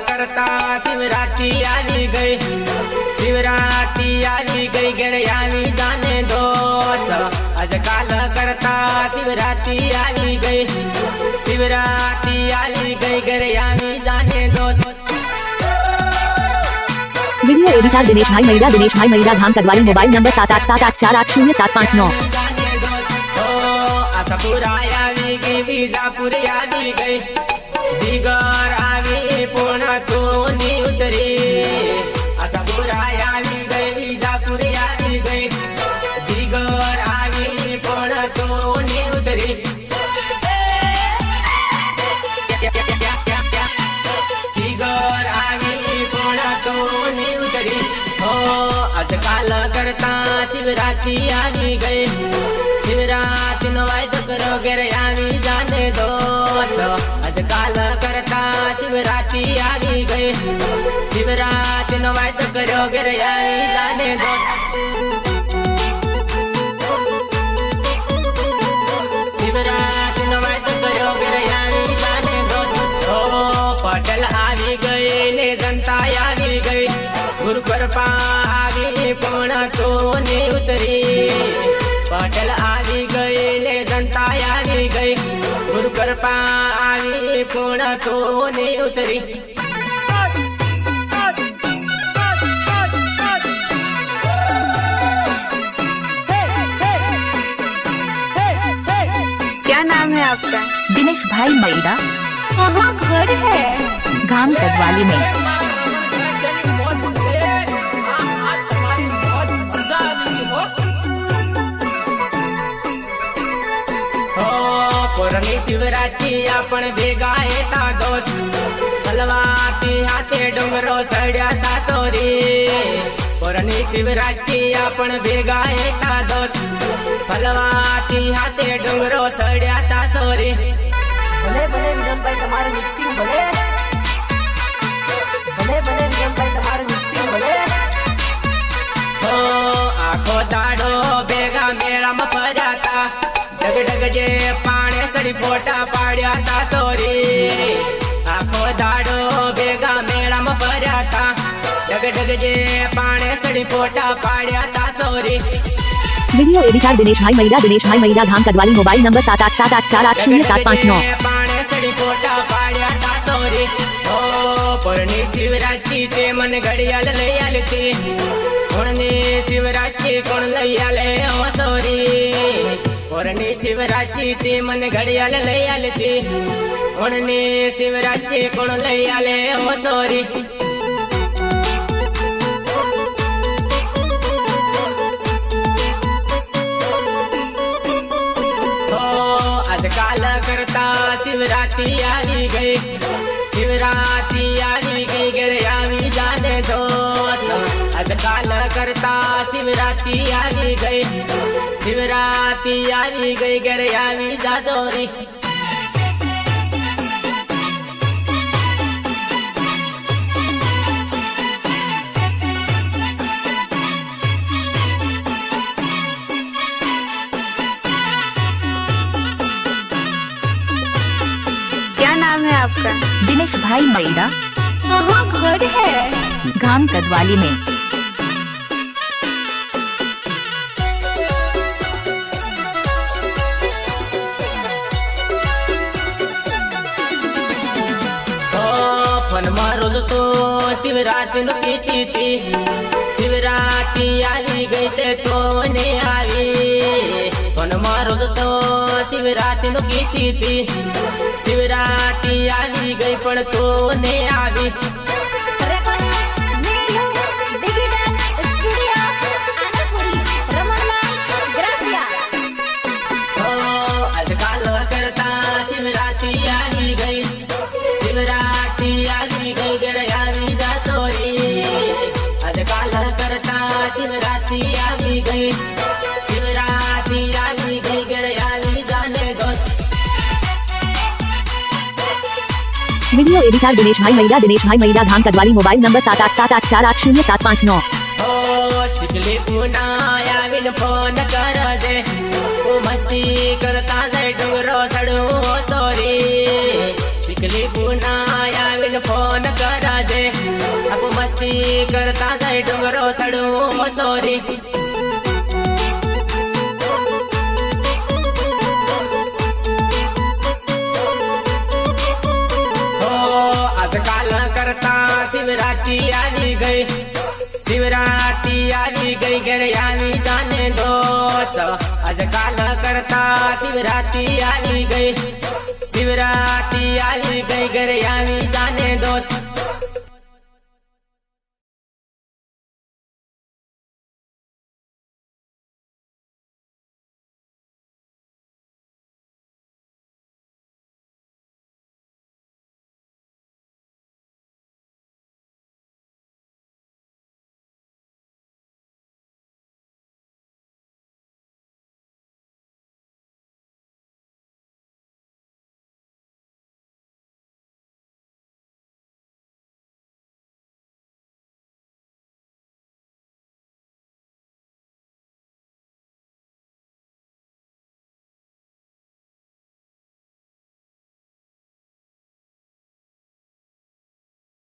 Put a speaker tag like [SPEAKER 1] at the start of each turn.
[SPEAKER 1] करता शिवरात्रि आवी गई, शिवरात्रि आवी गई घर आवी जाने दोस्त। आजकाल करता शिवरात्रि आवी गई, शिवरात्रि आवी गई घर आवी जाने दोस्त।
[SPEAKER 2] वीडियो एडिटर दिनेश भाई मैदा धाम कदवाली। Mobile number 7878480759।
[SPEAKER 1] आशापुर आवी गई, विजापुर आवी गई, जिगर आवी पूर्ण तो नी उतरी। आशापुर आवी गई, विजापुर आवी गई, जिगर आवी पूर्ण तो नी उतरी। जिगर आवी पूर्ण तो नी उतरी। हो आजकाल करता शिवरात्रि आवी गई, शिवरात्रि नो वायदो करो घर आवी जाने दोस्त। आजकाल करता शिवरात्रि आवी गई, शिवरात्रि नो वायदो करो घर आवी जाने दोस्त। शिवरात्रि नो वायदो करो घर आवी जाने दोस्त। ओ पटेल आवी गई ने जनता आवी गई, गुरु कृपा आवी पूर्ण तो ने उतरी। पटेल आवी गई ने जनता आवी गई, गुरु कृपा आवी पूर्ण तो ने उतरी।
[SPEAKER 3] क्या नाम है आपका?
[SPEAKER 2] दिनेश भाई मैदा।
[SPEAKER 3] कहाँ घर है?
[SPEAKER 2] धाम कदवाली में।
[SPEAKER 1] पूर्णी शिवरात्रि आपण भेगा येता दोस्त, हलवाती हाथे डोंगरो सड्या ता सोरी। पूर्णी शिवरात्रि आपण भेगा येता दोस्त, हलवाती हाथे डोंगरो सड्या ता सोरी।
[SPEAKER 4] भले भले विजन भाई तुम्हारे मिक्सिंग भले, भले भले विजन भाई तुम्हारे मिक्सिंग भले।
[SPEAKER 1] हो आखो दाडो भेगा मेळा में फर्याता, डग डग जे पाणे सड़ी फोटा पाड्या ता सोरी। आखो दाडो भेगा मेळा में फर्याता, डग डग जे पाणे सड़ी फोटा पाड्या ता सोरी।
[SPEAKER 2] वीडियो एडिटर दिनेश भाई मैदा धाम कदवाली। Mobile number 7878480759।
[SPEAKER 1] पाणे सड़ी फोटा पाड्या ता सोरी। ओ पूर्णी शिवरात्रि ते मन घड़ियाल लई आलती, पूर्णी शिवरात्रि कोण लई आले ओ सोरी। पूर्णी शिवरात्रि ते मन घड़ियाल लई आलती, पूर्णी शिवरात्रि कोण लई आले ओ सोरी। आजकाल करता शिवरात्रि आवी गई, शिवरात्रि आवी गई घर आवी जाने दोस्त। आजकाल करता शिवरात्रि आवी गई, शिवरात्रि आवी गई घर आवी जा दोरी।
[SPEAKER 3] क्या नाम है आपका?
[SPEAKER 2] दिनेश भाई मैदा।
[SPEAKER 3] कहाँ घर है?
[SPEAKER 2] धाम कदवाली में।
[SPEAKER 1] फन रोज तो शिवरात्रि नु पीती थी, शिवरात्रि आवी गई ते तो ने आवी। फन रोज तो शिवरात्रि नु पीती थी, शिवरात्रि आवी गई पण तो ने आवी। आजकाल करता शिवरात्रि आवी गई, शिवरात्रि आवी गई घर आवी जा सोरी। आजकाल करता शिवरात्रि आवी गई, शिवरात्रि आवी गई घर आवी जाने दोस्त।
[SPEAKER 2] वीडियो एडिटर दिनेश भाई मैदा धाम कदवाली। Mobile number 7878480759।
[SPEAKER 1] शिकली पुन्हा याविन फोन कर दे, मस्ती करता जाय डोंगरो सडू सोरी। शिकली पुन्हा याविन फोन कर मस्ती करता जाय डोंगरो सडू सोरी आजकाल करता शिवरात्रि आली गई शिवरात्रि आली गई घर यानी जाने दोस्त आजकाल करता शिवरात्रि आली गई शिवरात्रि आली गई घर यानी जाने दोस्त